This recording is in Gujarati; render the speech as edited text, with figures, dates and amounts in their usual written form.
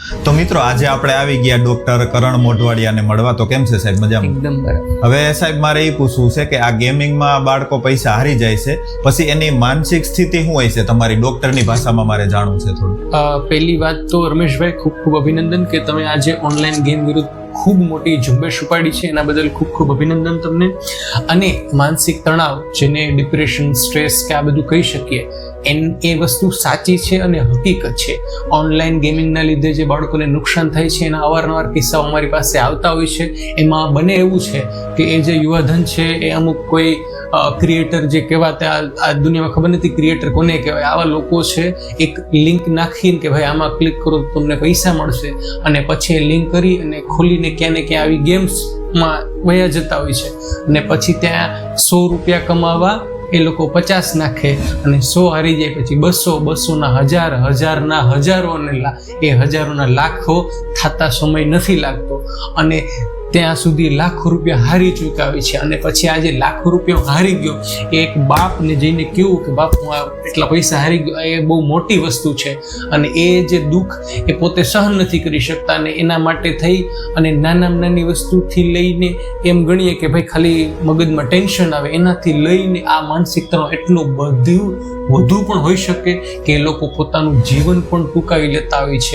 તો મિત્રો આજે આપણે આવી ગયા ડોક્ટર કરણ મોઢવાડિયાને મળવા. તો કેમ છે સાહેબ, મજામાં? એકદમ બરાબર. હવે સાહેબ મારે એ પૂછવું છે કે આ ગેમિંગમાં બાળકો પૈસા હારી જાય છે, પછી એની માનસિક સ્થિતિ શું હોય છે તમારી ડોક્ટરની ભાષામાં મારે જાણવું છે થોડું. પહેલી વાત તો રમેશભાઈ ખૂબ ખૂબ અભિનંદન કે તમે આજે ઓનલાઈન ગેમ વિરુદ્ધ ખૂબ મોટી ઝુંબેશ ઉપાડી છે, એના બદલ ખૂબ ખૂબ અભિનંદન તમને. અને માનસિક તણાવ, જેને ડિપ્રેશન, સ્ટ્રેસ કે આ બધું કહી શકીએ, એ વસ્તુ સાચી છે અને હકીકત છે. ઓનલાઈન ગેમિંગના લીધે જે બાળકોને નુકસાન થાય છે એના અવારનવાર કિસ્સાઓ અમારી પાસે આવતા હોય છે. એમાં બને એવું છે કે એ જે યુવાધન છે એ અમુક કોઈ ક્રિએટર જે કહેવાતા, આ દુનિયામાં ખબર નથી ક્રિએટર કોને કહેવાય, આવા લોકો છે એક લિંક નાખીને કે ભાઈ આમાં ક્લિક કરો તો તમને પૈસા મળશે, અને પછી એ લિંક કરી અને ખોલીને ક્યાં ને ક્યાં આવી ગેમ્સમાં વયા જતા હોય છે. અને પછી ત્યાં 100 રૂપિયા કમાવા એ લોકો 50 નાખે અને 100 હારી જાય પછી 200, 200ના 1000, 1000ના હજારો અને એ હજારોના લાખો થતા સમય નથી લાગતો, અને ત્યાં સુધી લાખો રૂપિયા હારી ચૂક્યા હોય છે. અને પછી આજે લાખો રૂપિયા હારી ગયો, એ એક બાપને જઈને કેવું કે બાપ હું એટલા પૈસા હારી ગયો, એ બહુ મોટી વસ્તુ છે. અને એ જે દુઃખ એ પોતે સહન નથી કરી શકતા, અને એના માટે થઈ અને નાનામાં નાની વસ્તુથી લઈને એમ ગણીએ કે ભાઈ ખાલી મગજમાં ટેન્શન આવે, એનાથી લઈને આ માનસિક તણાવ એટલું બધું વધુ પણ હોઈ શકે કે એ લોકો પોતાનું જીવન પણ ટૂંકાવી લેતા હોય છે.